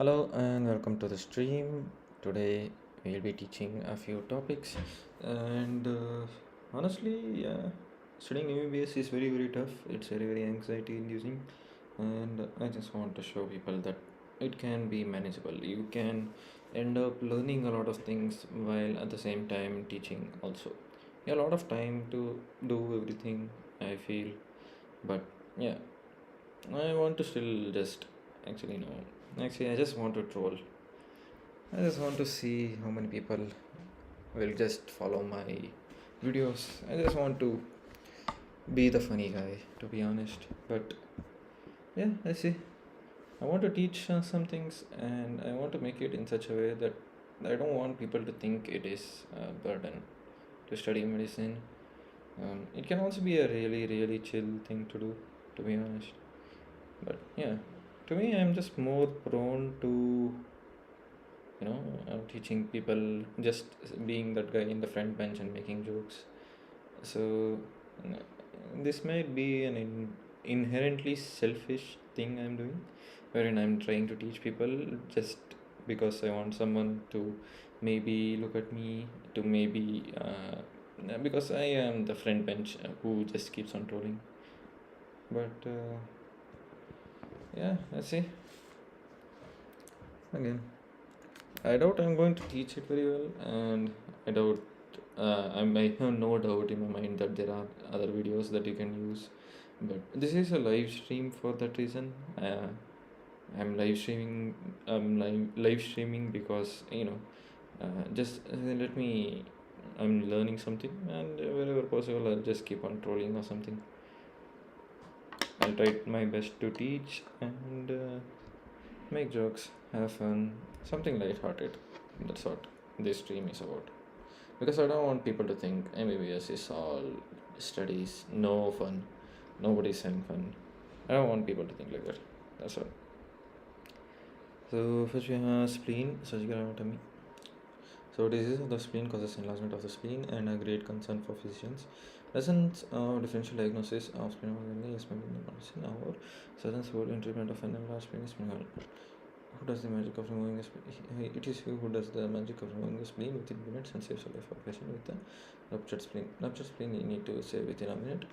Hello and welcome to the stream. Today we'll be teaching a few topics, and honestly, studying MBBS is very tough. It's very anxiety inducing, and I just want to show people that it can be manageable. You can end up learning a lot of things while at the same time teaching also. A lot of time to do everything, I feel, but yeah, I want to still just actually no. Actually, I just want to troll. I just want to see how many people will just follow my videos. I just want to be the funny guy, to be honest. But yeah, I see. I want to teach some things, and I want to make it in such a way that I don't want people to think it is a burden to study medicine. It can also be a really chill thing to do, to be honest. But yeah, to me, I'm just more prone to teaching people, just being that guy in the front bench and making jokes. So this might be an inherently selfish thing I'm doing, wherein I'm trying to teach people just because I want someone to maybe look at me, to maybe because I am the front bench who just keeps on trolling. But yeah, let's see. Again, I doubt I'm going to teach it very well, and I doubt I have no doubt in my mind that there are other videos that you can use. But this is a live stream for that reason. I'm live streaming. Live streaming because just let me. I'm learning something, and wherever possible, I'll just keep on trolling or something. I'll try my best to teach and make jokes, have fun, something light-hearted. That's what this stream is about. Because I don't want people to think MBBS is all studies, no fun, nobody's having fun. I don't want people to think like that. That's all. So first we have spleen, surgical anatomy. So disease of the spleen causes enlargement of the spleen and a great concern for physicians. Lessons of differential diagnosis of splenomegaly is maybe in the medicine. However, surgeons hold in treatment of an enlarged spleen is minimal. Who does the magic of removing the spleen? It is he who does the magic of removing the spleen within minutes and saves the life of a patient with a ruptured spleen. Ruptured spleen you need to save within a minute.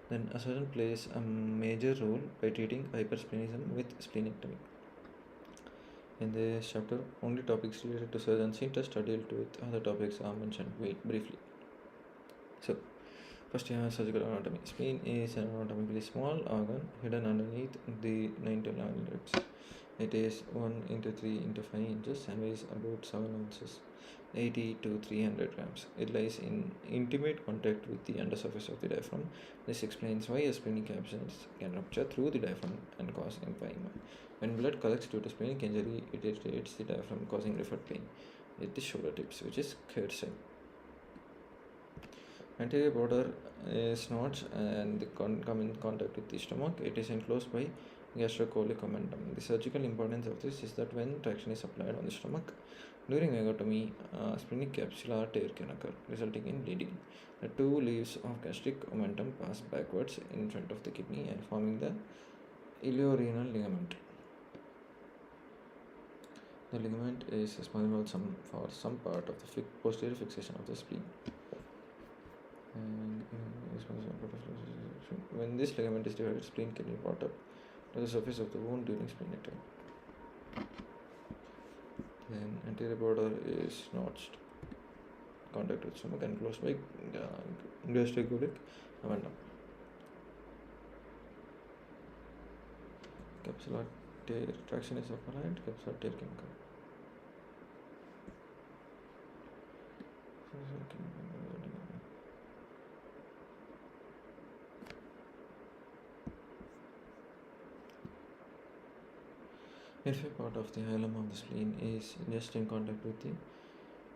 Then a surgeon plays a major role by treating hypersplenism with splenectomy. In this chapter, only topics related to surgeon's interest are dealt with. Other topics are mentioned briefly. So, first you have surgical anatomy. Spleen is an anatomically small organ hidden underneath the 9 to 11 ribs. It is 1 into 3 into 5 inches and weighs about 7 ounces, 80 to 300 grams. It lies in intimate contact with the undersurface of the diaphragm. This explains why a splenic abscess can rupture through the diaphragm and cause empyema. When blood collects due to splenic injury, it irritates the diaphragm, causing referred pain at the shoulder tips, which is Kearsley. Anterior border is notched and come in contact with the stomach. It is enclosed by gastrocolic omentum. The surgical importance of this is that when traction is applied on the stomach during vagotomy, splenic capsular tear can occur, resulting in bleeding. The two leaves of gastric omentum pass backwards in front of the kidney and forming the iliorenal ligament. The ligament is responsible for some part of the posterior fixation of the spleen. And when this ligament is divided, spleen can be brought up to the surface of the wound during splenectomy. Then anterior border is notched, contact with stomach and closed by gastrocolic omentum. Capsular tear traction is applied, capsular tear can occur. Inferior part of the hilum of the spleen is just in contact with the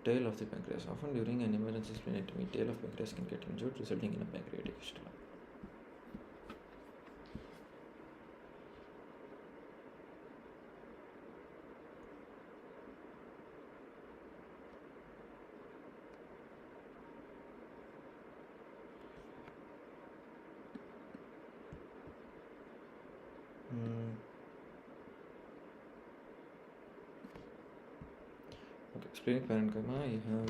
tail of the pancreas. Often during an emergency splenectomy, tail of pancreas can get injured, resulting in a pancreatic fistula. Okay, splenic parenchyma, you have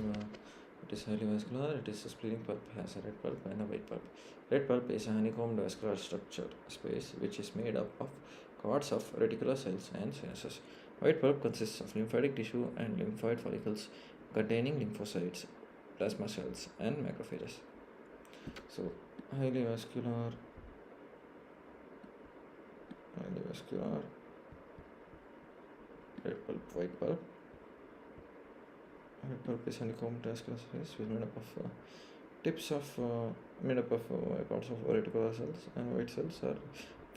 it is highly vascular. It is a splenic pulp, has a red pulp and a white pulp. Red pulp is a honeycombed vascular structure space which is made up of cords of reticular cells and sinuses. White pulp consists of lymphatic tissue and lymphoid follicles containing lymphocytes, plasma cells, and macrophages. So, highly vascular, red pulp, white pulp. Red pulp is honeycombed vascular space which is made up of parts of reticular cells, and white cells are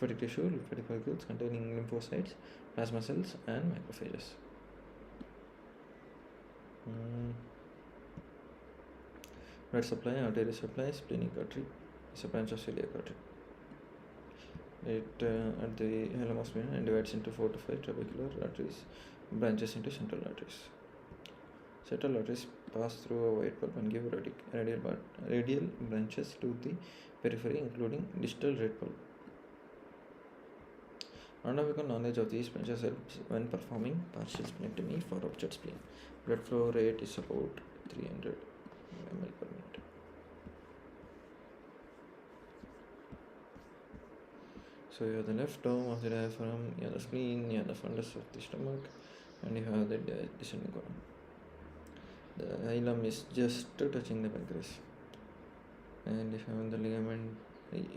lymphatic tissue, lymphatic follicles containing lymphocytes, plasma cells, and macrophages. Blood supply, artery supply, splenic artery is a branch of celiac artery. It at the hilum of spleen and divides into 4 to 5 trabecular arteries, branches into central arteries. Central arteries pass through a white pulp and give radial branches to the periphery, including distal red pulp. Anatomical knowledge of these branches helps when performing partial splenectomy for ruptured spleen. Blood flow rate is about 300 ml per minute. So you have the left dome of the diaphragm, you have the spleen, you have the fundus of the stomach, and you have the descending column. The hilum is just touching the pancreas, and you have the ligament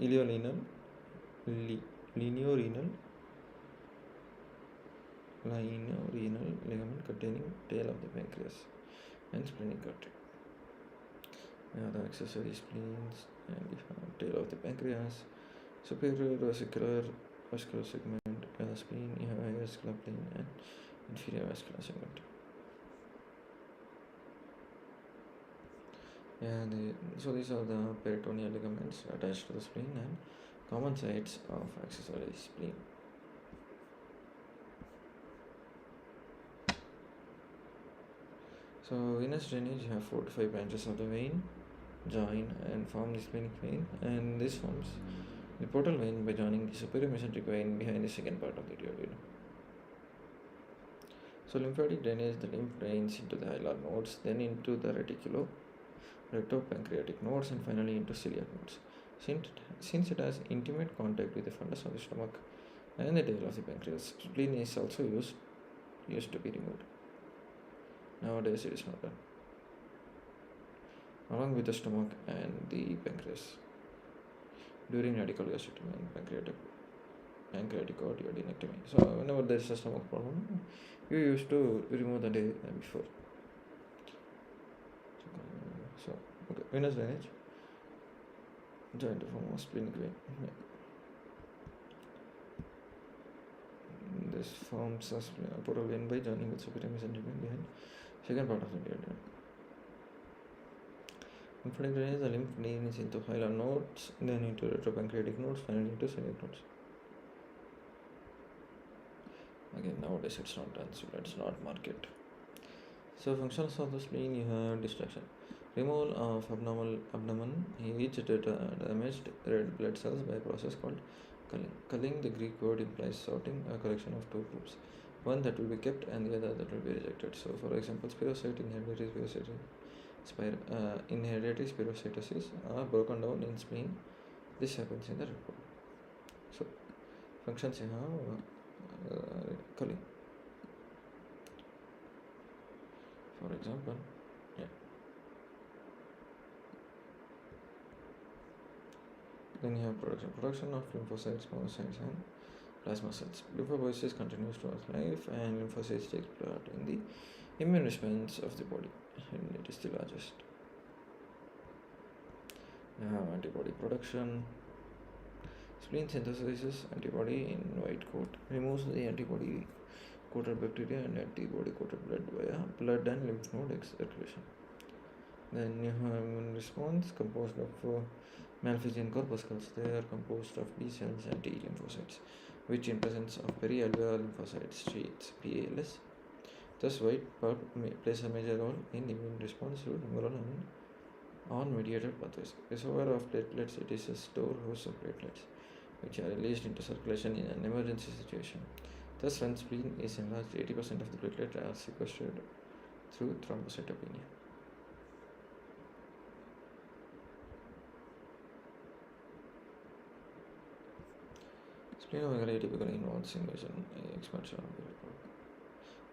iliorenal ligament containing tail of the pancreas and splenic artery. You have the accessory spleens, and you have tail of the pancreas, superior vascular segment of the spleen, you have high vascular plane and inferior vascular segment. So these are the peritoneal ligaments attached to the spleen and common sites of accessory spleen. So venous drainage, you have 4 to 5 branches of the vein join and form the splenic vein, and this forms the portal vein by joining the superior mesenteric vein behind the second part of the duodenum. So lymphatic drainage, the lymph drains into the hilar nodes, then into the rectopancreatic nodes, and finally into celiac nodes. Since it has intimate contact with the fundus of the stomach and the tail of the pancreas, spleen is also used to be removed. Nowadays it is not done, along with the stomach and the pancreas during radical gastrectomy and pancreatic or duodenectomy. So whenever there is a stomach problem, you used to remove the day before. So okay, venous drainage, joint to form a splenic vein. This forms a portal vein by joining with superior mesenteric vein behind second part of the duodenum. Lymphatic drainage, the lymph drains into hilar nodes, then into retropancreatic nodes, finally into celiac nodes. Again, nowadays it's not done, so let's not mark it. So functions of the spleen, you have distraction, removal of abdomen, each damaged red blood cells by a process called culling. Culling, the Greek word, implies sorting, a collection of two groups, one that will be kept and the other that will be rejected. So for example, spirocyte, inherited spirocytosis are broken down in spleen. This happens in the red blood. So functions you have culling. For example, then you have production of lymphocytes, monocytes, and plasma cells. Lymphopoiesis continues throughout life, and lymphocytes take part in the immune response of the body, and it is the largest. You have antibody production. Spleen synthesizes antibody in white coat, removes the antibody coated bacteria and antibody coated blood via blood and lymph node circulation. Then you have immune response composed of Malpighian corpuscles. They are composed of B cells and T lymphocytes, which in presence of perialveolar lymphocytes sheaths (PALS). Thus, white pulp plays a major role in immune response to humoral and on-mediated pathways. Reservoir of platelets, it is a storehouse of platelets, which are released into circulation in an emergency situation. Thus, when spleen is enlarged, 80% of the platelets are sequestered through thrombocytopenia. Splenomegaly typically involves invasion, expansion of the red pulp.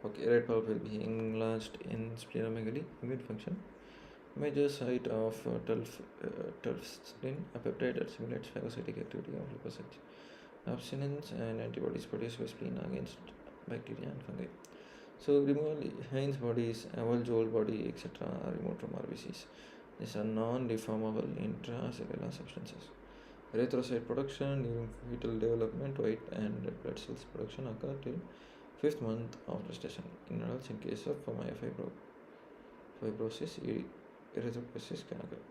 Okay, red pulp will be enlarged in splenomegaly. Immune function. Major site of TELF spleen, a peptide that simulates phagocytic activity of leukocytes. Abstinence and antibodies produced by spleen against bacteria and fungi. So removal Heinz bodies, Aval-Joule body, etc. are removed from RBCs. These are non-deformable intracellular substances. Erythrocyte production during fetal development, white and red blood cells production occur till 5th month of gestation. In adults, in case of myofibrosis, erythropoiesis can occur.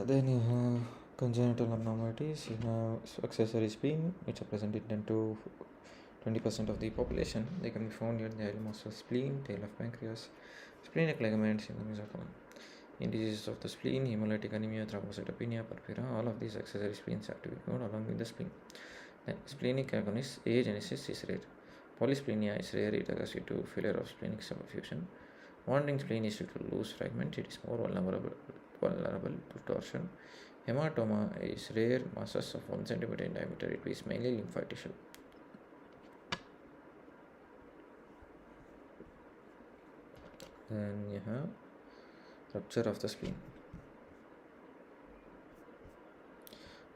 Then you have congenital abnormalities. You have accessory spleen, which are present in 10 to 20% of the population. They can be found near the ileomus of spleen, tail of pancreas, splenic ligaments in the mesocolon. In diseases of the spleen, hemolytic anemia, thrombocytopenia, purpura, all of these accessory spleens have to be known along with the spleen. Then splenic agenesis is rare. Polysplenia is rare. It occurs due to failure of splenic subfusion. Wandering spleen is due to loose fragment. It is more vulnerable to torsion. Hematoma is rare. Masses of 1 cm in diameter. It is mainly lymphoid tissue. Then you have rupture of the spleen.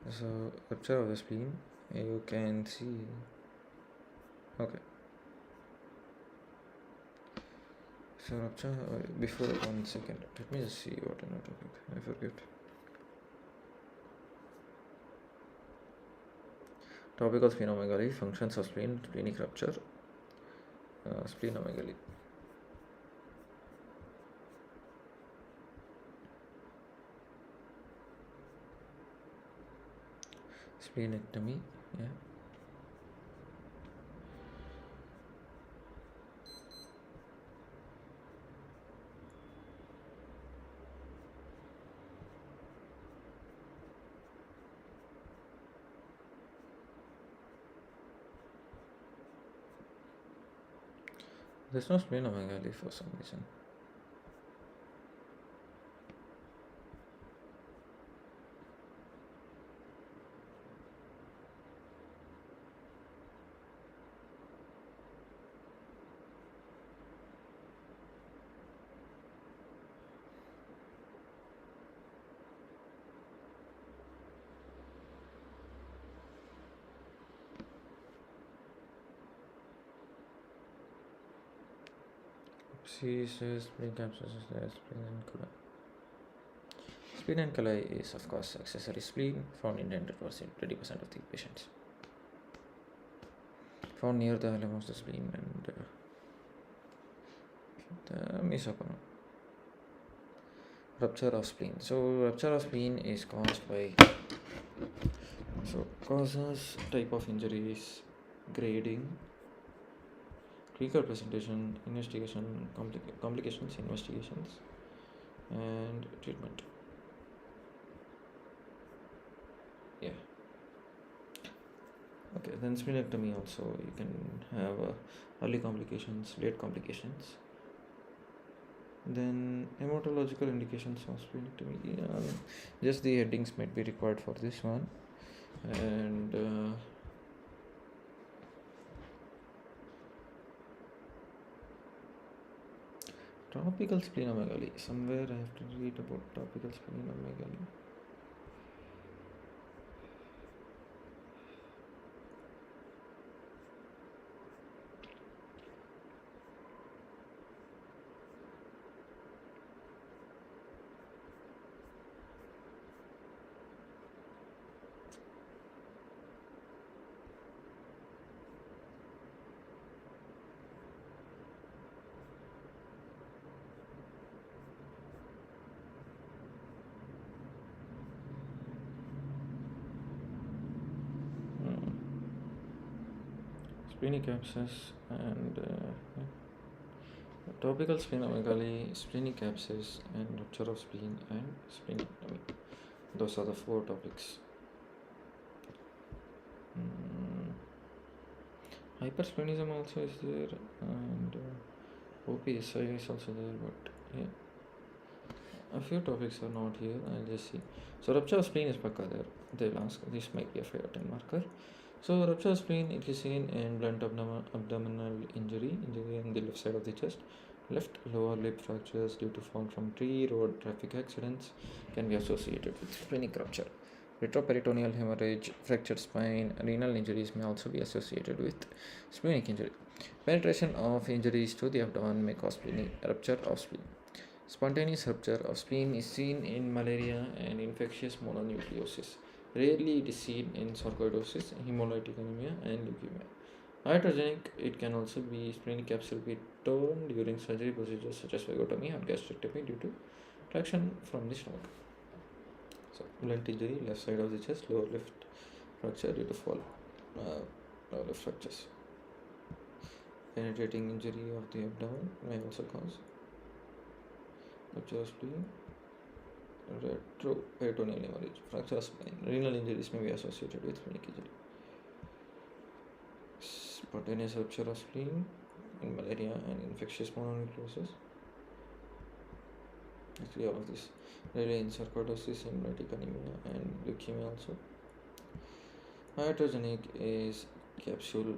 So rupture of the spleen, you can see. Okay. So rupture before 1 second. Let me just see what another topic. I forget. Topical splenomegaly, functions of spleen, splenic rupture, splenomegaly. Splenectomy, yeah. There's no splenomegaly for some reason. She says spleen capsules is spleen and Spleen and calli is of course accessory spleen found in 10 to 20% of the patients. Found near the ileum of the spleen and the mesocolon. Rupture of spleen. So rupture of spleen is caused by causes, type of injuries, grading, clinical presentation, investigation, complications, investigations, and treatment. Yeah. Okay, then splenectomy also, you can have early complications, late complications. Then hematological indications of splenectomy. Just the headings might be required for this one. And topical splenomegaly. Somewhere I have to read about topical splenomegaly. splenic abscess and topical splenomegaly, splenic abscess, and rupture of spleen and splenectomy. Those are the four topics. Hypersplenism also is there, and OPSI is also there, but yeah, a few topics are not here. I'll just see. So rupture of spleen is pakka there. They'll ask. This might be a 5 or 10 marker. So rupture of spleen, it is seen in blunt abdominal injury in the left side of the chest. Left lower lip fractures due to fall from tree, road, traffic accidents can be associated with splenic rupture. Retroperitoneal hemorrhage, fractured spine, renal injuries may also be associated with splenic injury. Penetration of injuries to the abdomen may cause splenic rupture of spleen. Spontaneous rupture of spleen is seen in malaria and infectious mononucleosis. Rarely it is seen in sarcoidosis, hemolytic anemia, and leukemia. Iatrogenic, it can also be splenic capsule be torn during surgery procedures such as vagotomy or gastrectomy due to traction from the stomach. So, blunt injury, left side of the chest, lower left fracture due to fall, lower left fractures. Penetrating injury of the abdomen may also cause rupture of spleen, retroperitoneal hemorrhage, fracture of spine. Renal injuries may be associated with splenic injury. Spontaneous rupture of spleen in malaria and infectious mononucleosis. Actually, all of this. Really in sarcoidosis, hemolytic anemia, and leukemia also. Iatrogenic is capsule.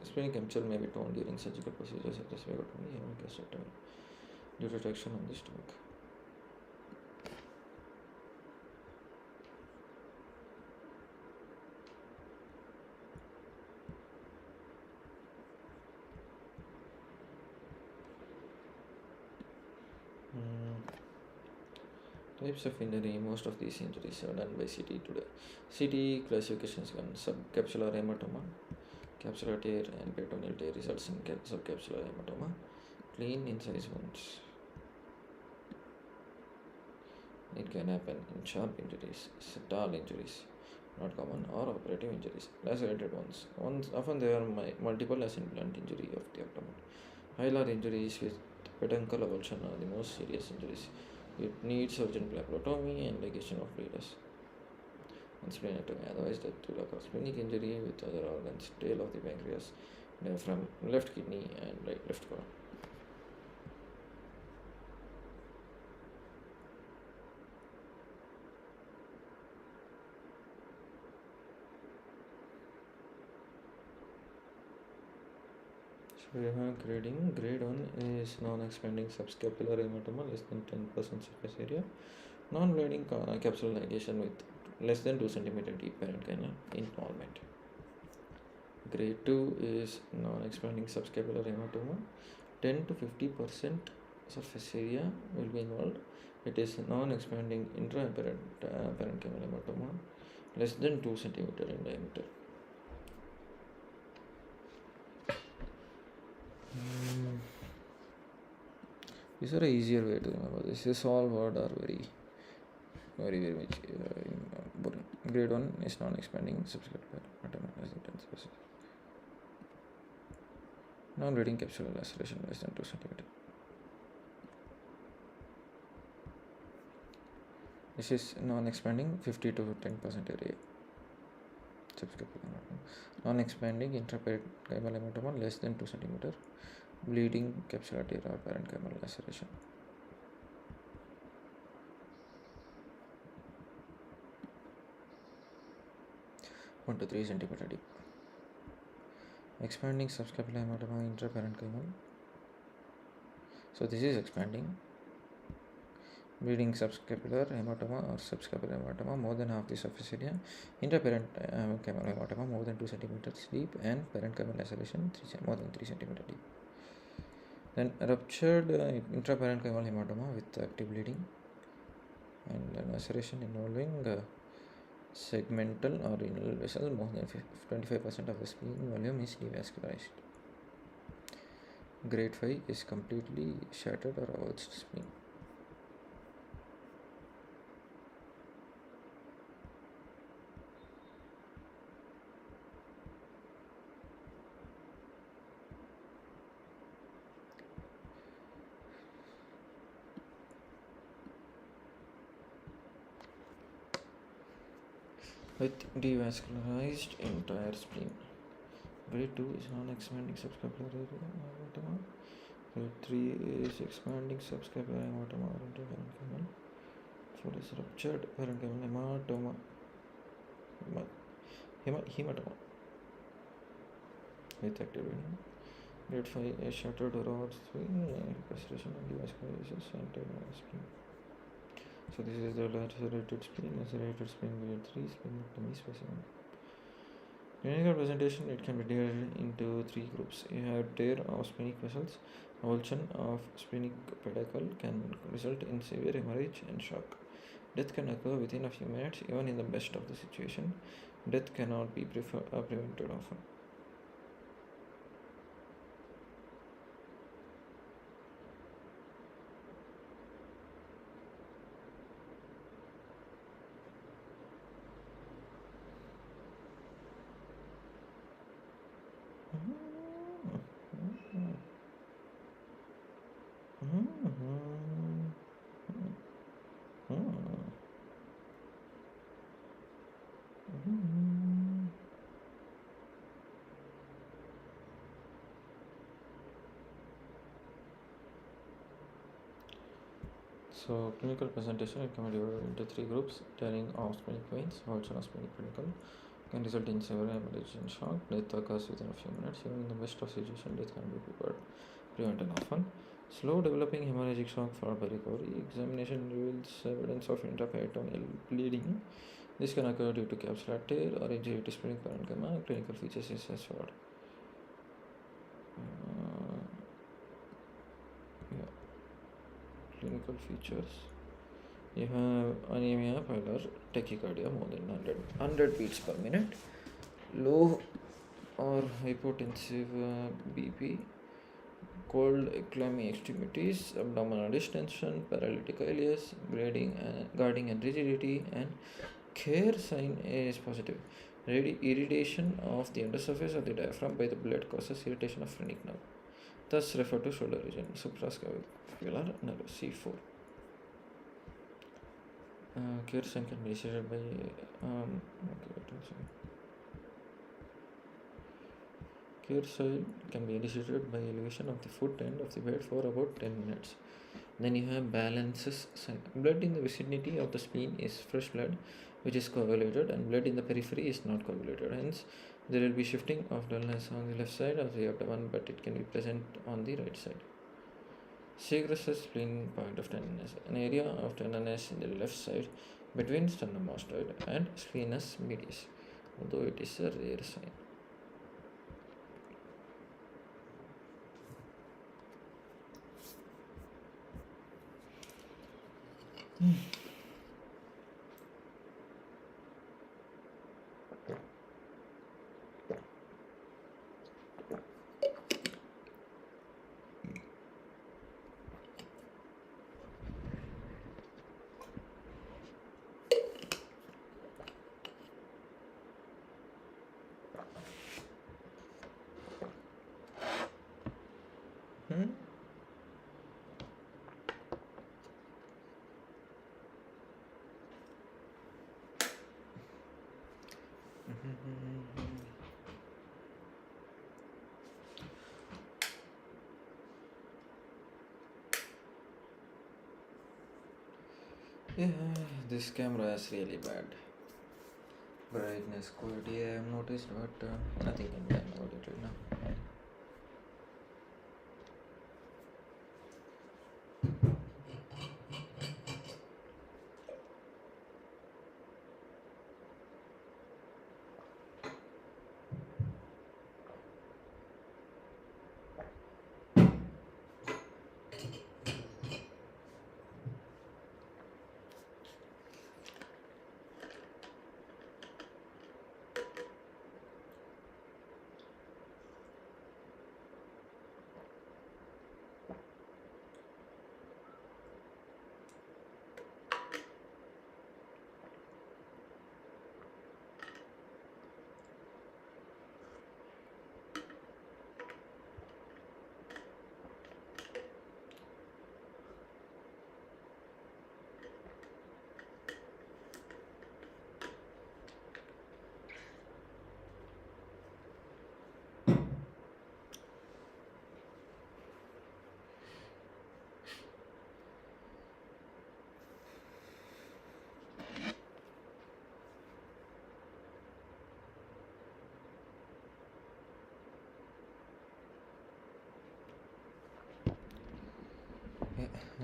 Splenic capsule may be torn during surgical procedures such as vagotomy and gastrectomy due to traction on the stomach. Types of injury. Most of these injuries are done by CT today. CT classifications can subcapsular hematoma, capsular tear, and peritoneal tear results in subcapsular hematoma. Clean incise wounds. It can happen in sharp injuries, tall injuries, not common, or operative injuries. Lacerated ones. Often there are multiple as in blunt injury of the abdomen. Hilar injuries with peduncle avulsion are the most serious injuries. It needs urgent phlebotomy and ligation of bleeders and splenectomy. Otherwise, death will occur. Splenic injury with other organs, tail of the pancreas, diaphragm, left kidney, and left colon. So we have grading. Grade 1 is non-expanding subscapular hematoma less than 10% surface area. Non-bleeding capsular ligation with less than 2 cm deep parenchyma involvement. Grade 2 is non-expanding subscapular hematoma. 10 to 50% surface area will be involved. It is non-expanding intraparenchymal hematoma less than 2 cm in diameter. These are an easier way to remember. This is all word are very much boring. Grade 1 is non-expanding subscapular hematoma less than 10%. Non-bleeding capsular laceration less than 2 cm. This is non-expanding 50 to 10% area. Subscapular hematoma. Non-expanding intraparenchymal hematoma less than 2 cm. Bleeding capsular tear or parenchymal laceration. (1 to 3 cm deep). Expanding subscapular hematoma intraparenchymal. So this is expanding. Bleeding subscapular hematoma or subscapular hematoma more than half the surface area. Intraparenchymal hematoma more than 2 cm deep, and parenchymal laceration more than 3 cm deep. Then ruptured intraparenchymal hematoma with active bleeding and laceration involving segmental or renal vessel. More than 25% of the spleen volume is devascularized. Grade 5 is completely shattered or avulsed spleen. with devascularized entire spleen. Grade 2 is non-expanding subscapularis hematoma. Grade 3 is expanding subscapularis hematoma or interparenchymal. 4 is ruptured parenchymal hematoma. Hematoma with active bleeding. Grade 5 is shattered rods, restoration and devascularization and spleen. So this is the lacerated spleen, grade 3, splenectomy specimen. Clinical presentation, it can be divided into 3 groups. You have tear of splenic vessels. Avulsion of splenic pedicle can result in severe hemorrhage and shock. Death can occur within a few minutes, even in the best of the situation. Death cannot be prevented often. So clinical presentation, it can be divided into 3 groups. Tearing of splenic veins, avulsion of splenic pedicle can result in severe hemorrhage and shock. Death occurs within a few minutes. Even in the best of situation, death can be prevented often. Slow developing hemorrhagic shock followed by recovery. Examination reveals evidence of intraperitoneal bleeding. This can occur due to capsular tear or injury to splenic parenchyma. Clinical features is as follows. Clinical features. You have anemia, pallor, tachycardia more than 100 beats per minute, low or hypotensive BP, cold, clammy extremities, abdominal distension, paralytic ileus, guarding and rigidity, and Care sign is positive. Irritation of the undersurface of the diaphragm by the blood causes irritation of phrenic nerve, thus referred to shoulder region. Suprascapular nerve C4. Care sign can be initiated by Care sign can be initiated by elevation of the foot end of the bed for about 10 minutes. Then you have balances sign. Blood in the vicinity of the spleen is fresh blood, which is coagulated, and blood in the periphery is not coagulated. Hence, there will be shifting of dullness on the left side of the abdomen, but it can be present on the right side. Segress's spleen point of tenderness, an area of tenderness in the left side between sternomastoid and splenius medius, although it is a rare sign. Yeah, this camera is really bad. Brightness quality I have noticed, but nothing can be done about it right now.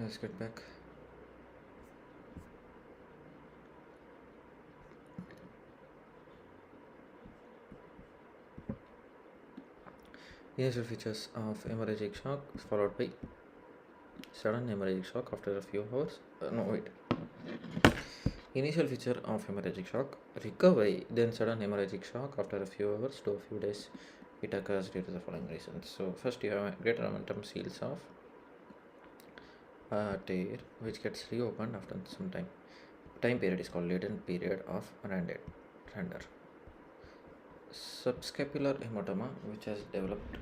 let's get back. Initial features of hemorrhagic shock followed by sudden hemorrhagic shock after a few hours. No, wait. Initial feature of hemorrhagic shock recovery, then sudden hemorrhagic shock after a few hours to a few days. It occurs due to the following reasons. So, first, you have a greater momentum seals off a tear which gets reopened after some time. Time period is called latent period of render. Subscapular hematoma which has developed.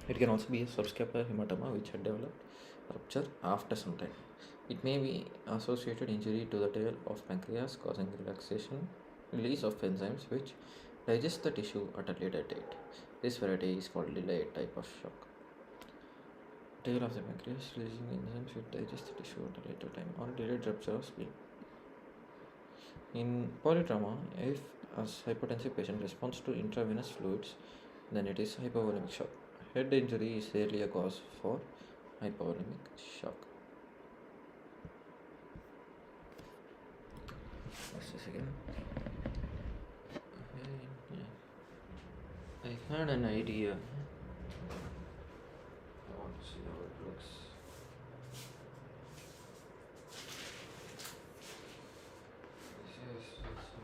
It can also be a subscapular hematoma which had developed rupture after some time. It may be associated injury to the tail of pancreas causing release of enzymes which digest the tissue at a later date. This variety is called delayed type of shock. Tail of the pancreas releasing enzymes which digest the tissue at a later time, or delayed rupture of spleen. In polytrauma, if a hypotensive patient responds to intravenous fluids, then it is hypovolemic shock. Head injury is rarely a cause for hypovolemic shock. Just a second. I had an idea. I want to see how it looks. This is also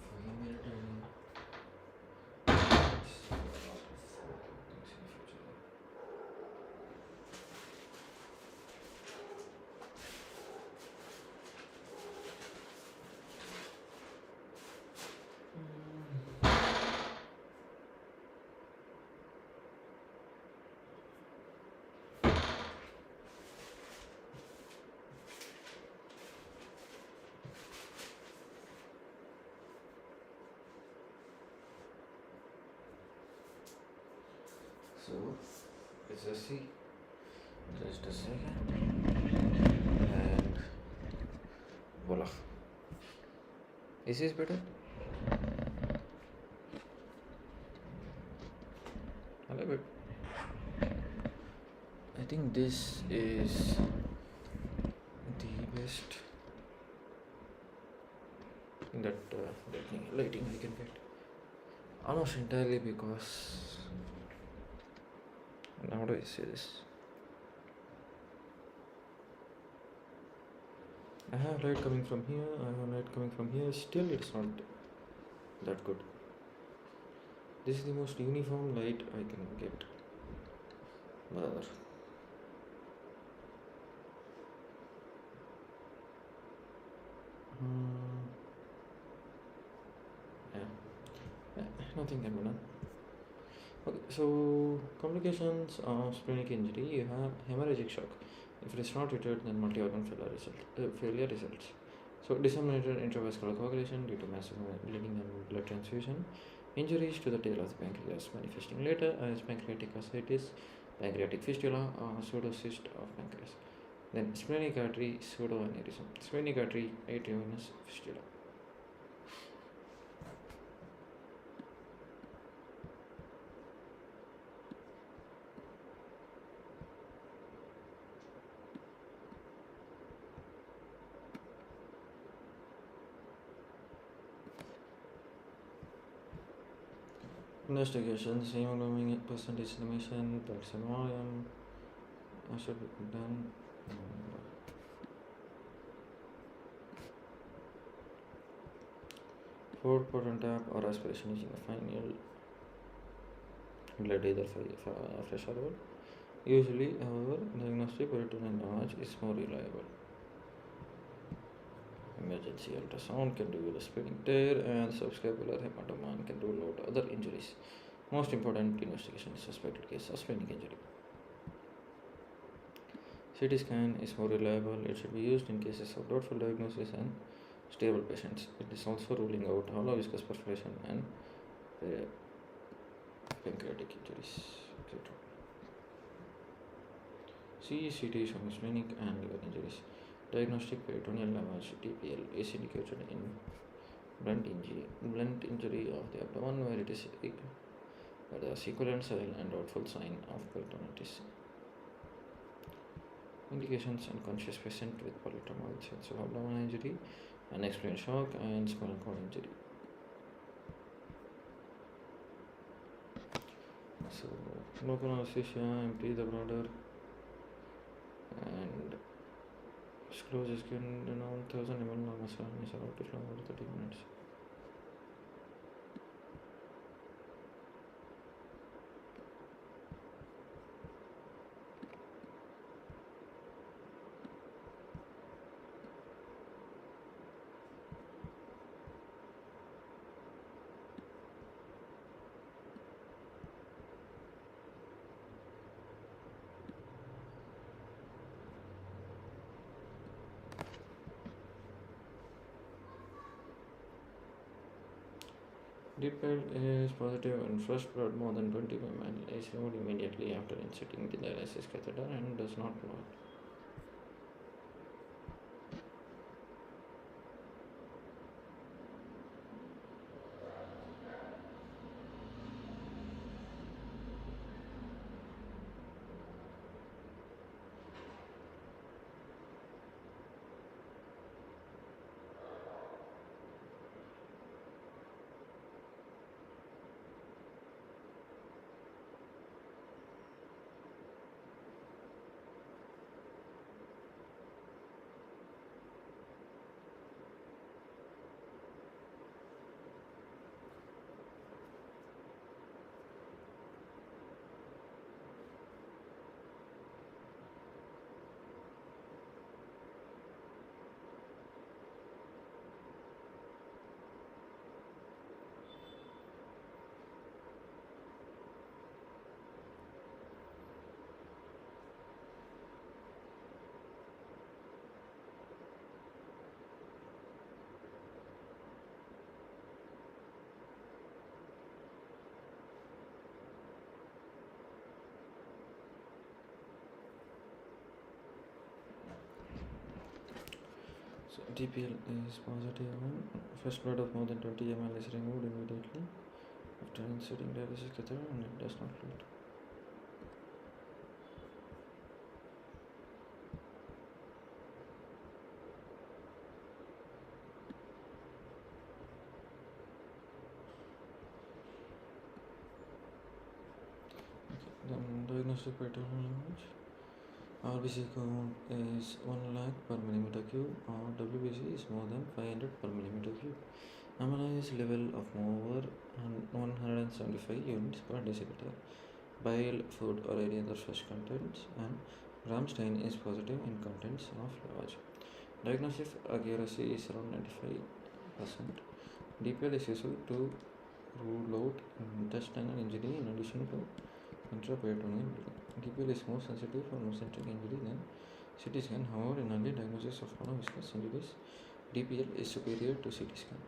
5 minute and it's a lot of things in the future. So, let's just see. Just a second. And voila. Is this better? A little bit. I think this is the best that lighting I can get. Almost entirely because. How do I say this? I have light coming from here, I have light coming from here, still it's not that good. This is the most uniform light I can get. Brother. Yeah, nothing can be done. Okay, so complications of splenic injury, you have hemorrhagic shock. If it is not treated, then multi-organ failure results. So disseminated intravascular coagulation due to massive bleeding and blood transfusion. Injuries to the tail of the pancreas manifesting later as pancreatic ascites, pancreatic fistula, or pseudocyst of pancreas. Then splenic artery pseudoaneurysm, splenic artery arteriovenous fistula. Investigations, hemoglobin percentage estimation, plasma volume, should be done. Forward proton tap or aspiration using a fine needle blood either fresh or old. Usually, however, diagnostic peritoneal lavage is more reliable. Emergency ultrasound can reveal a splenic tear and subscapular hematoma and can rule out other injuries. Most important investigation is suspected case of splenic injury. CT scan is more reliable. It should be used in cases of doubtful diagnosis and stable patients. It is also ruling out hollow viscous perforation and pancreatic injuries, etc. CT showing splenic and liver injuries. Diagnostic peritoneal lavage (TPL) is indicated in blunt injury of the abdomen where it is the sequelant cell and doubtful sign of peritonitis. Indications: unconscious patient with polytrauma with sense of abdominal injury, unexplained shock, and spinal cord injury. So, local anesthesia, empty the bladder, and close the skin, 1000 ml normal saline is allowed to flow over 30 minutes. DPL is positive and fresh blood more than 20 ml is removed immediately after inserting the dialysis catheter and does not clot. So DPL is positive and fresh blood of more than 20 ml is removed immediately after inserting dialysis catheter and it does not clot. Then diagnostic paternal image. RBC count is 1 lakh per millimeter cube or WBC is more than 500 per millimeter cube. Amylase level of over 175 units per deciliter. Bile, food or any other fresh contents, and gram stain is positive in contents of lavage. Diagnostic accuracy is around 95%. DPL is useful to rule out intestinal injury in addition to intraperitoneal bleeding. DPL is more sensitive for mesenteric injury than CT scan. However, in early diagnosis of monoviscous injuries, DPL is superior to CT scan.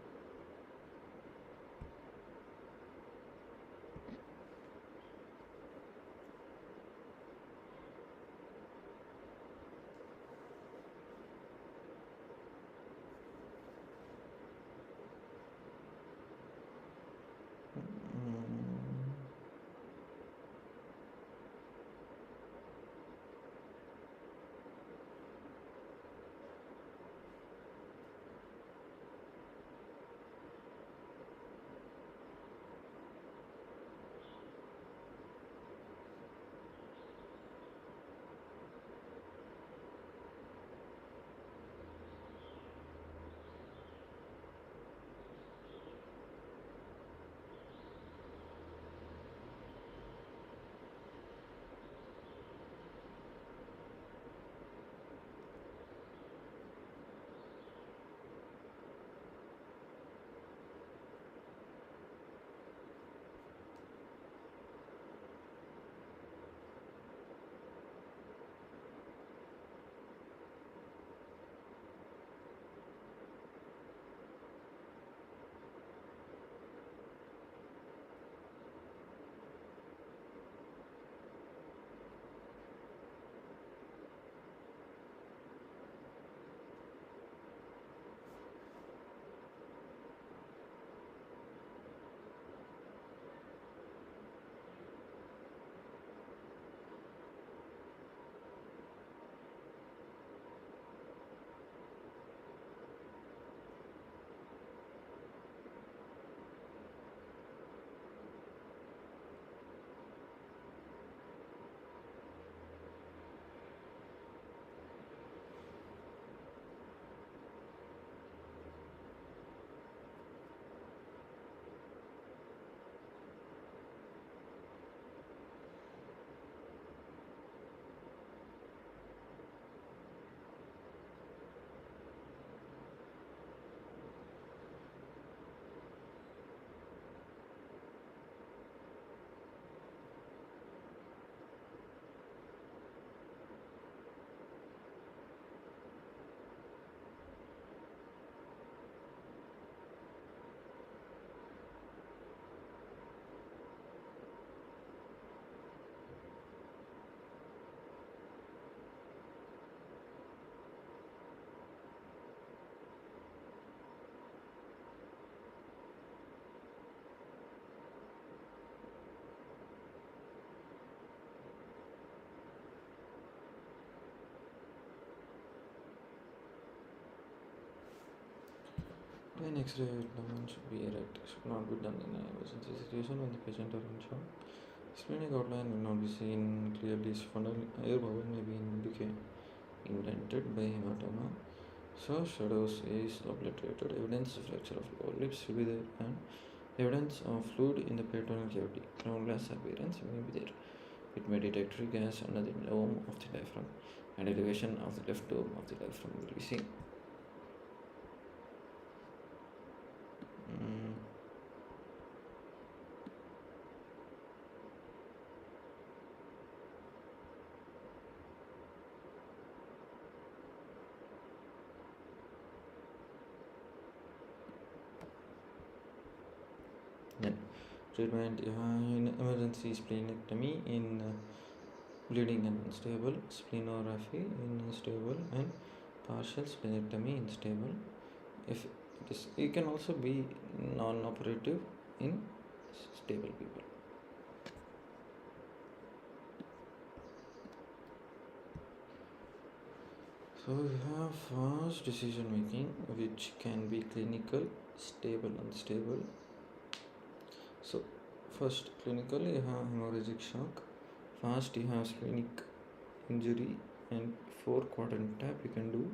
An X-ray abdomen should be erect, should not be done in an emergency situation when the patient are in shock. Splenic outline will not be seen clearly. Fundal air bubble may be indented by hematoma. So shadows is obliterated. Evidence of fracture of lower lips should be there, and evidence of fluid in the peritoneal cavity. Ground glass appearance may be there. It may detect free gas under the dome of the diaphragm, and elevation of the left dome of the diaphragm will be seen. Mm. Then treatment in emergency splenectomy in bleeding and unstable, splenography in stable, and partial splenectomy in stable. If it can also be non-operative in stable people. So we have fast decision making, which can be clinical, stable, unstable. So first clinical, you have hemorrhagic shock. Fast, you have splenic injury, and 4-quadrant tap you can do.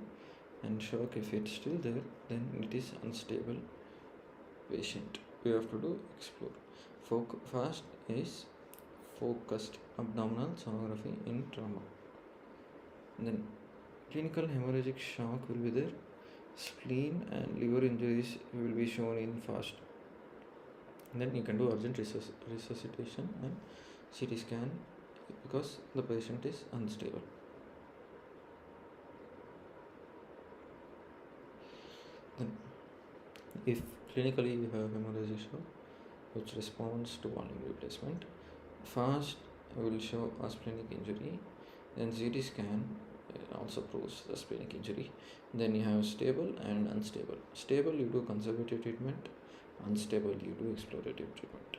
And shock, if it's still there, then it is unstable patient. We have to do explore. Fast is focused abdominal sonography in trauma. Then clinical hemorrhagic shock will be there. Spleen and liver injuries will be shown in fast. Then you can do urgent resuscitation and CT scan because the patient is unstable. Then if clinically you have hemorrhagic shock which responds to volume replacement, fast will show a splenic injury. Then CT scan also proves the splenic injury. Then you have stable and unstable. Stable, you do conservative treatment. Unstable, you do explorative treatment.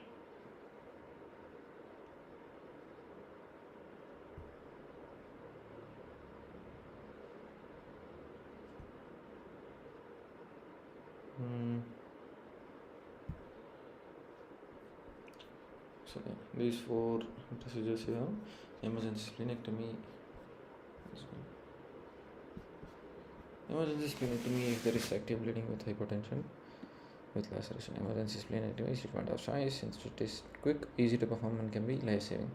So these 4 procedures here: emergency splenectomy. Emergency splenectomy if there is active bleeding with hypotension with laceration. Emergency splenectomy is treatment of choice since it is quick, easy to perform, and can be life-saving.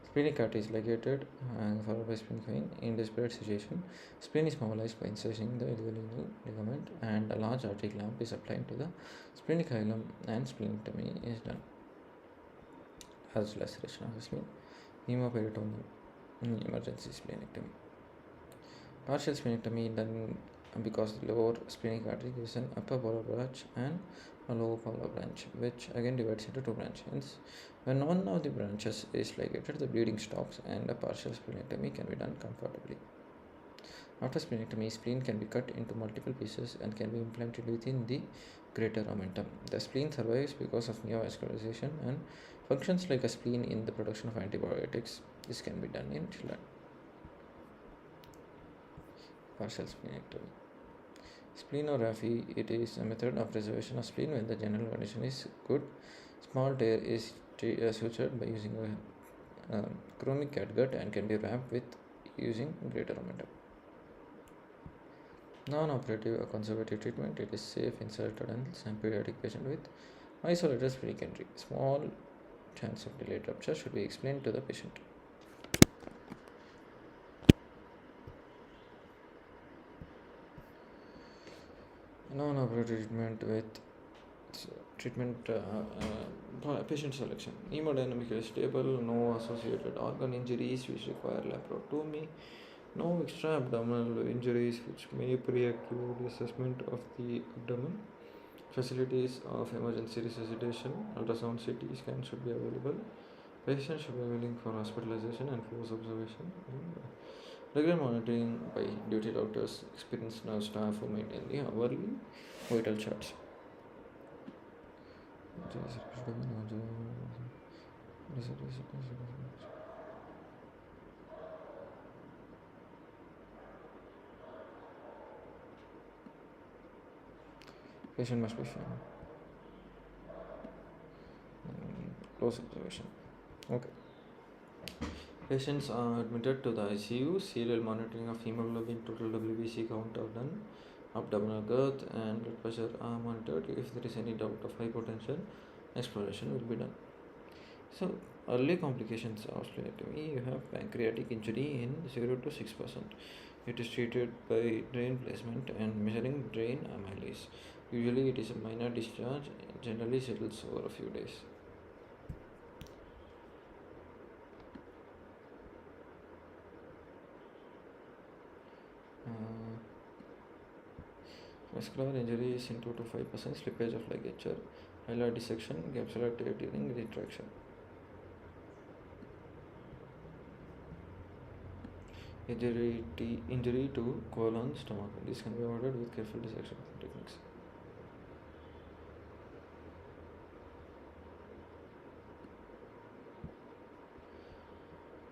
Splenic artery is ligated and followed by splenic vein. In desperate situation, spleen is mobilized by inserting the iliolinial ligament, and a large artery clamp is applied to the splenic hilum, and splenectomy is done. As laceration of the spleen, hemoperitoneum in emergency splenectomy. Partial splenectomy done because the lower splenic artery is an upper polar branch and a lower polar branch, which again divides into 2 branches. When one of the branches is ligated, the bleeding stops and a partial splenectomy can be done comfortably. After splenectomy, spleen can be cut into multiple pieces and can be implanted within the greater omentum. The spleen survives because of neovascularization and functions like a spleen in the production of antibiotics. This can be done in children. Partial splenectomy. Splenography, it is a method of preservation of spleen when the general condition is good. Small tear is sutured by using a chromic catgut and can be wrapped with using greater omentum. Non-operative or conservative treatment, it is safe in select adults and pediatric patient with isolated splenic injury. Small chance of delayed rupture should be explained to the patient. Non-operative treatment with patient selection. Hemodynamically stable, no associated organ injuries which require laparotomy, no extra abdominal injuries which may pre-acute assessment of the abdomen. Facilities of emergency resuscitation, ultrasound CT scan should be available. Patient should be willing for hospitalization and close observation. Regular monitoring by duty doctors, experienced nurse staff who maintain the hourly vital charts. Patient must be fine. Close observation. Okay. Patients are admitted to the ICU. Serial monitoring of hemoglobin, total WBC count are done. Abdominal girth and blood pressure are monitored. If there is any doubt of hypotension, exploration will be done. So, early complications of splenectomy, you have pancreatic injury in 0 to 6%. It is treated by drain placement and measuring drain amylase. Usually, it is a minor discharge, generally settles over a few days. Vascular injury is in 2 to 5%, slippage of ligature, hilar dissection, capsular tear during retraction. Injury to colon, stomach. This can be avoided with careful dissection techniques.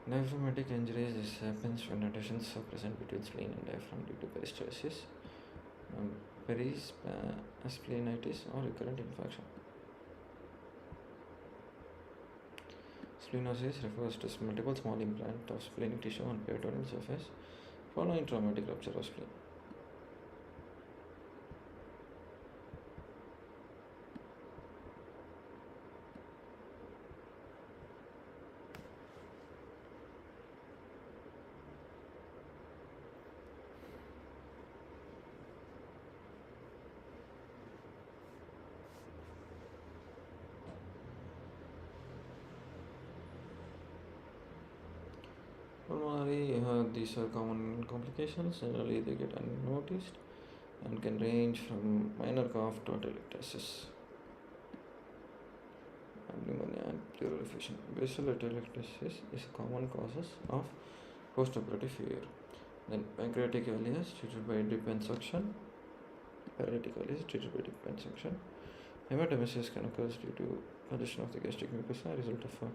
Diaphragmatic injuries, this happens when adhesions are present between spleen and diaphragm due to peristalsis, splenitis, or recurrent infarction. Splenosis refers to multiple small implants of splenic tissue on peritoneal surface following traumatic rupture of spleen. Pulmonary, these are common complications. Generally, they get unnoticed and can range from minor cough to atelectasis, pneumonia, and pleural effusion. Basal atelectasis is a common causes of postoperative fever. Then pancreatic ileus treated by drip and suction. Paralytic ileus treated by drip and suction. Hematemesis can occur due to congestion of the gastric mucosa, result of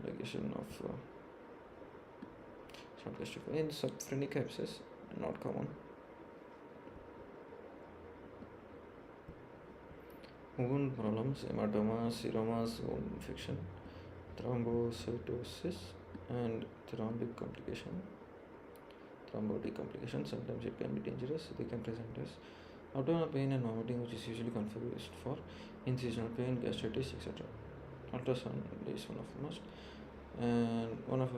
ligation of short gastric vein. Subphrenic abscess, not common. Wound problems, hematoma, seromas, wound infection, thrombocytosis, and thrombotic complication. Sometimes it can be dangerous. They can present as abdominal pain and vomiting, which is usually confused for incisional pain, gastritis, etc. Ultrasound is one of the most. And one of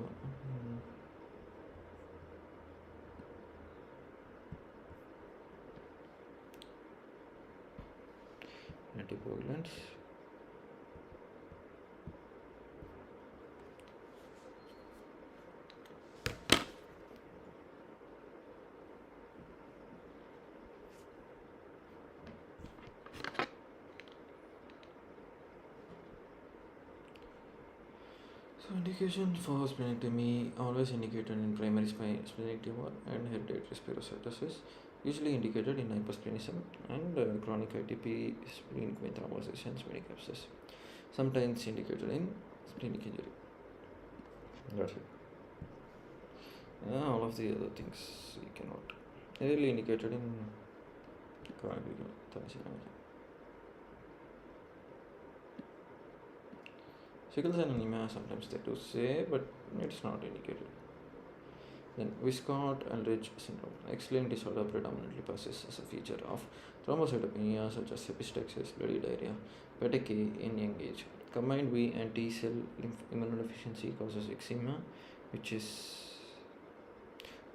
anticoagulants. So indication for splenectomy always indicated in primary splenic tumor and hereditary spherocytosis, usually indicated in hypersplenism and chronic ITP, splenic vein thrombosis, and splenic abscess. Sometimes indicated in splenic injury. That's it. All of the other things you cannot. Rarely indicated in chronic thoracic anemia. Sickle cell anemia sometimes they do say, but it's not indicated. Then Wiskott-Aldrich syndrome. X-linked disorder predominantly passes as a feature of thrombocytopenia such as epistaxis, bloody diarrhea, petechiae in young age. Combined B and T cell immunodeficiency causes eczema, which is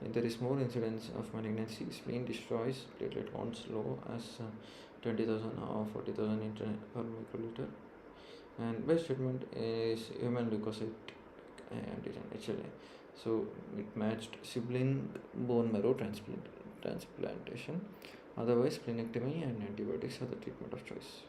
there is more incidence of malignancy. Spleen destroys platelet counts low as 20,000 or 40,000 per microliter. And best treatment is human leukocyte antigen HLA. So it matched sibling bone marrow transplantation. Otherwise, splenectomy and antibiotics are the treatment of choice.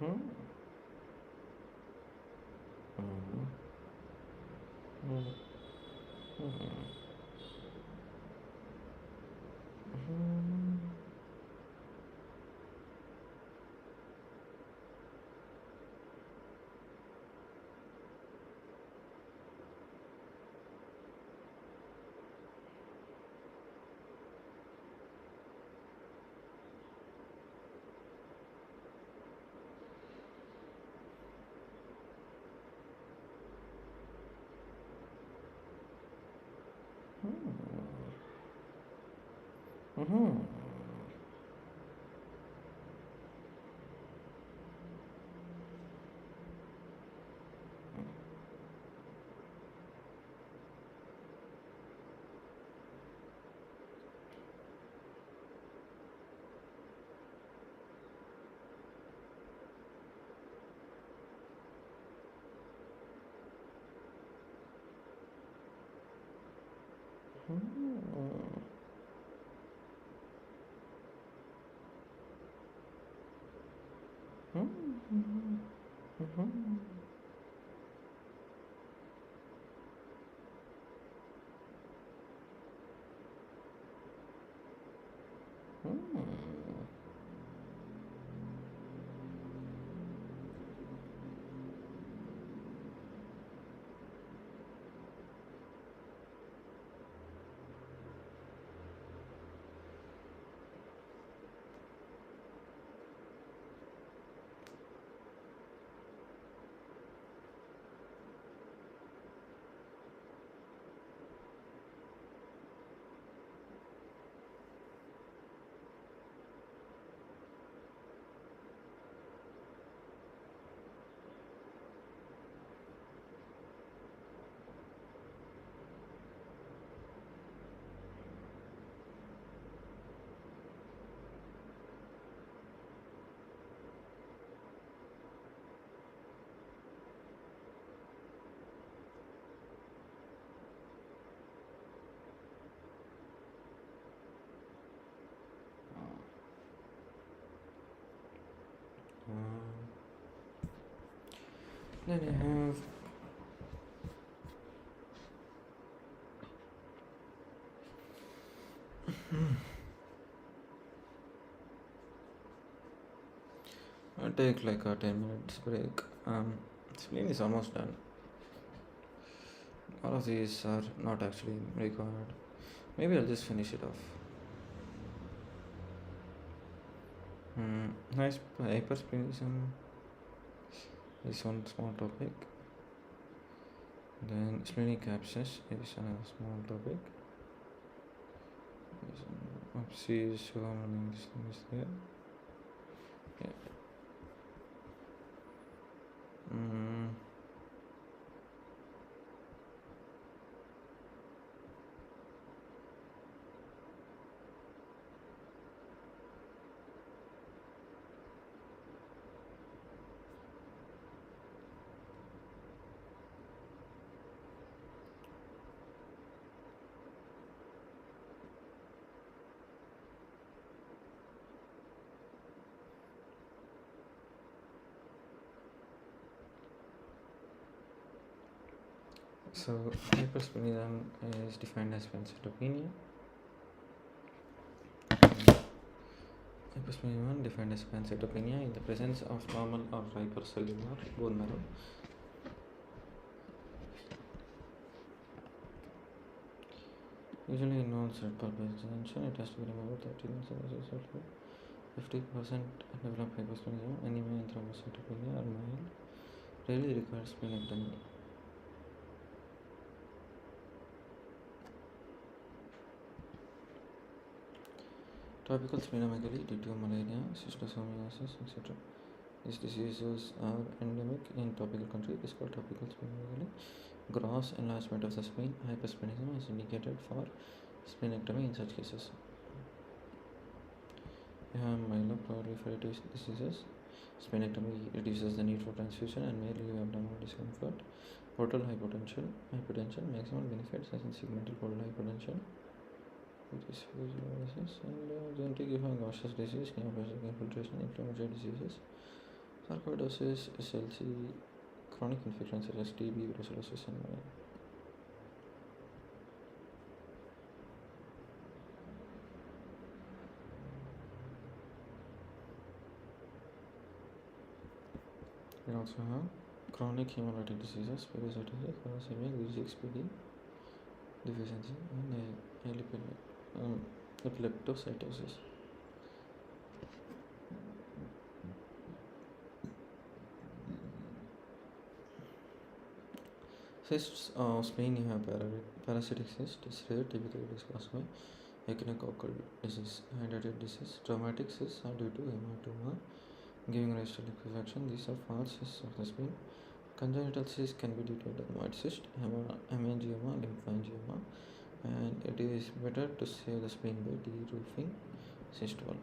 Mhm. Mhm. Mhm. Mhm. Mhm. Mhm. Mhm. Mhm. Mhm. Then I have I'll take like a 10 minutes break. Spleen is almost done. All of these are not actually required. Maybe I'll just finish it off. Nice hypersplenism is one small topic. Then splenic abscess is another small topic. Abscess, this thing is there. Yeah. Mm. So hypersplenism is defined as pancytopenia. Hypersplenism defined as pancytopenia in the presence of normal or hypercellular bone marrow. Usually involves red pulp extension. It has to be removed 50% develop hypersplenism, anemia and thrombocytopenia are mild. Rarely requires splenectomy. Tropical splenomegaly due to malaria, schistosomiasis, etc. These diseases are endemic in tropical countries. It is called tropical splenomegaly. Gross enlargement of the spleen, hypersplenism is indicated for splenectomy in such cases. Myeloproliferative diseases. Splenectomy reduces the need for transfusion and may relieve abdominal discomfort. Portal hypertension, maximum benefits as in segmental portal hypertension. Visualizes and genetic gaseous disease, neoplastic infiltration, inflammatory diseases. Sarcoidosis, SLC, chronic infections such as TB, brucellosis, and we also have chronic hemolytic diseases, pericytic, thalassemia, GCXPD deficiency, and epileptocytosis. Cysts of spleen have parasitic cyst is rare, typically it is caused by echinococcal disease, hydrated disease. Traumatic cysts are due to hematoma, giving rise to liquefaction. These are false cysts of the spleen. Congenital cysts can be due to adenoid cyst, hemangioma, lymphangioma, and it is better to save the spleen by de-roofing cyst wall.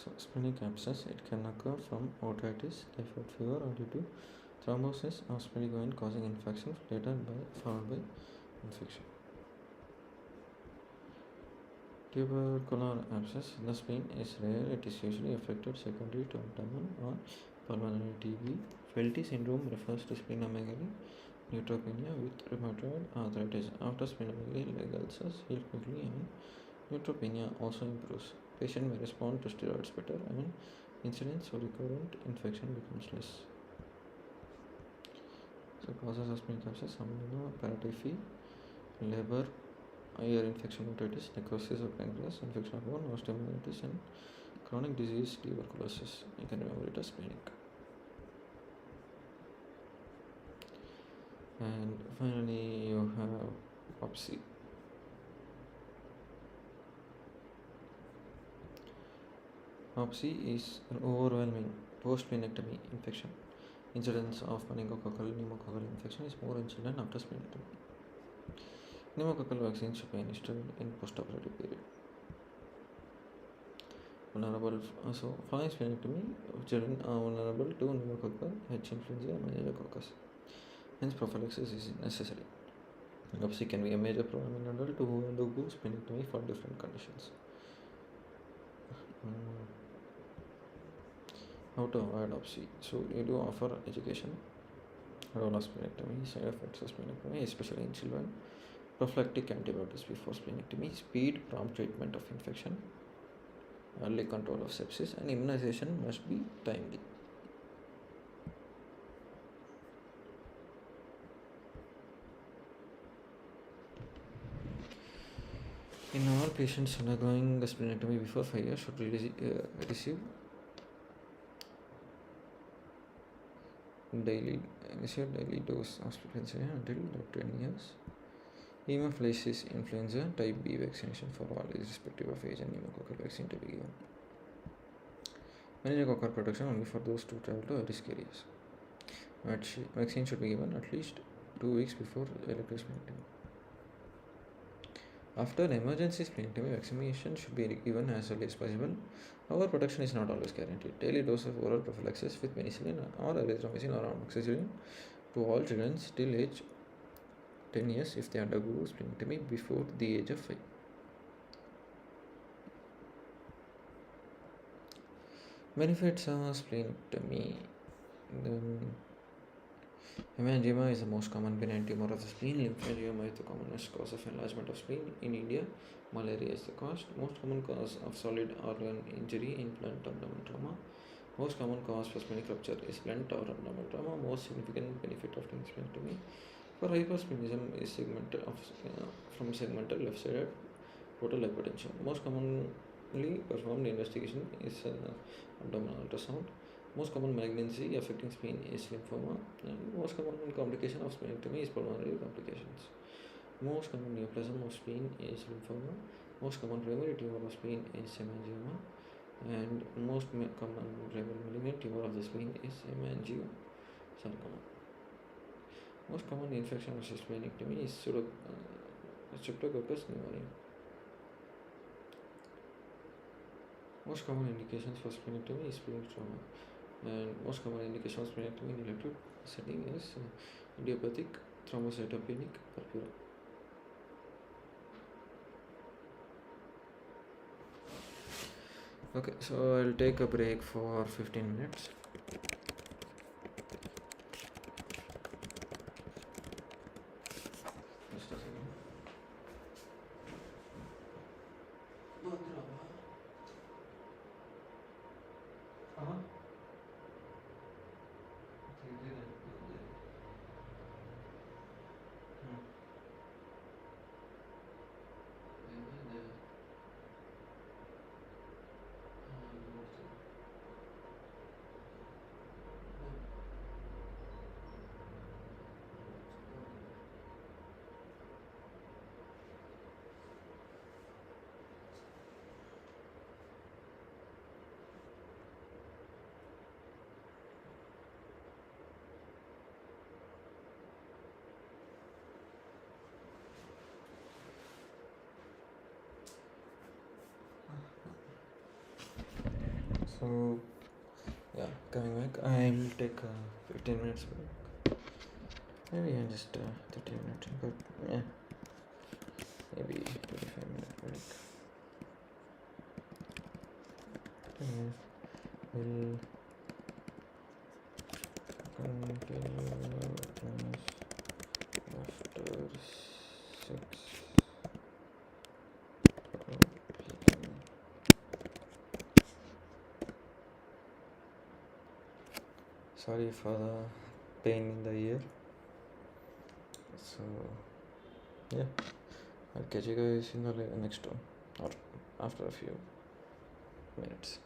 So, splenic abscess, it can occur from otitis, typhoid fever, or due to thrombosis or splenic vein causing infection followed by infection. Tubercular abscess in the spleen is rare. It is usually affected secondary to abdomen or pulmonary TB. Felty syndrome refers to splenomegaly, neutropenia with rheumatoid arthritis. After splenomegaly, leg ulcers heal quickly and neutropenia also improves. Patient may respond to steroids better and incidence of recurrent infection becomes less. So causes of splenic abscess: anemia, paratyphy, labor, ear infection, otitis, necrosis of pancreas, infection of bone, osteomyelitis, and chronic disease, tuberculosis. You can remember it as splenic. And finally, you have POPSI. POPSI is an overwhelming post-splenectomy infection. Incidence of meningococcal pneumococcal infection is more in children after splenectomy. Pneumococcal vaccine should be administered in postoperative period. Following splenectomy, children are vulnerable to pneumococcal, H. influenza, and meningococcus. Hence, prophylaxis is necessary. POPSI can be a major problem in adults who undergo splenectomy for different conditions. How to avoid POPSI? So, you do offer education, role of splenectomy, side effects of splenectomy, especially in children, prophylactic antibiotics before splenectomy, speed, prompt treatment of infection, early control of sepsis, and immunization must be timely. In all patients undergoing a splenectomy before 5 years should receive daily dose of splenectomy until 10 years. Hemophilus influenza type B vaccination for all irrespective of age and pneumococcal vaccine to be given. Meningococcal protection only for those who travel to risk areas. Vaccine should be given at least 2 weeks before elective splenectomy. After emergency splenectomy, vaccination should be given as early as possible. However, protection is not always guaranteed. Daily dose of oral prophylaxis with penicillin or erythromycin or amoxicillin to all children till age 10 years if they undergo splenectomy before the age of 5. Benefits of splenectomy. Hemangioma is the most common benign tumor of the spleen. Lymphangioma is the commonest cause of enlargement of spleen. In India, malaria is the cause. Most common cause of solid organ injury in blunt abdominal trauma. Most common cause for splenic rupture is blunt or abdominal trauma. Most significant benefit of doing splenectomy for hypersplenism is from segmental left-sided portal hypertension. Most commonly performed investigation is abdominal ultrasound. Most common malignancy affecting spleen is lymphoma, and most common complication of splenectomy is pulmonary complications. Most common neoplasm of spleen is lymphoma. Most common primary tumor of spleen is hemangioma, and most common primary malignant tumor of the spleen is hemangiosarcoma. Most common infection of splenectomy is Streptococcus pneumoniae. Most common indications for splenectomy is spleen trauma, and most common indication of splenectomy in electrode setting is idiopathic thrombocytopenic purpura. Okay, so I'll take a break for 15 minutes. Just a second. Uh-huh. So, yeah, coming back, I'll take a 15 minutes break. Maybe just 30 minutes, but yeah, maybe 25-minute break. We'll continue after 6 p.m. Sorry for the pain in the ear. So, yeah, I'll catch you guys in the next one or after a few minutes.